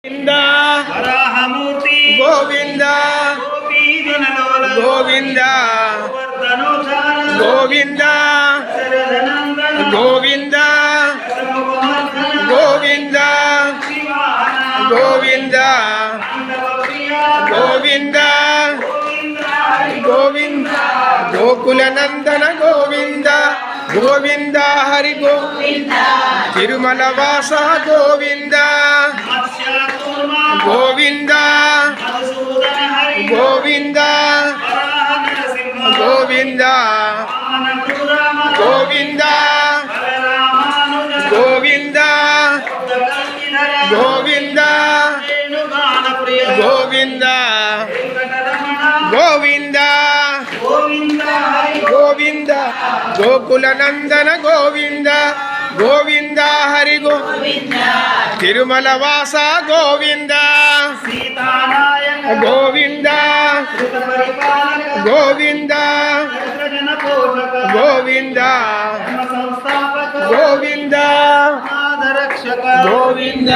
గోవింద వరాహమూర్తి గోవింద గోపీజనలోల గోవింద గోవర్ధనోచార గోవింద శరదనందన గోవింద సర్వగోవర్ధన గోవింద శివాహన గోవింద పాండవప్రియ గోవింద గోవింద గోవింద గోకుల నందన గోవింద గోవింద హరి గోవింద తిరుమల వాస గోవింద మత్స్యకూర్మ గోవింద మధుసూదన హరి గోవింద వరాహ నరసింహ గోవింద వామనపురామ గోవింద బలరామానుజ గోవింద భక్తకల్కిధర గోవింద వేణుగానప్రియ గోవింద వెంకటరమణ గోవింద గోవింద హరి గోవింద గోకుల నందన గోవింద గోవింద హరి గోవింద తిరుమల వాస గోవింద సీతానాయక గోవింద కృత పరిపాలక గోవింద జన పోషక గోవింద ధర్మ సంస్థాపక గోవింద నాదరక్షక గోవింద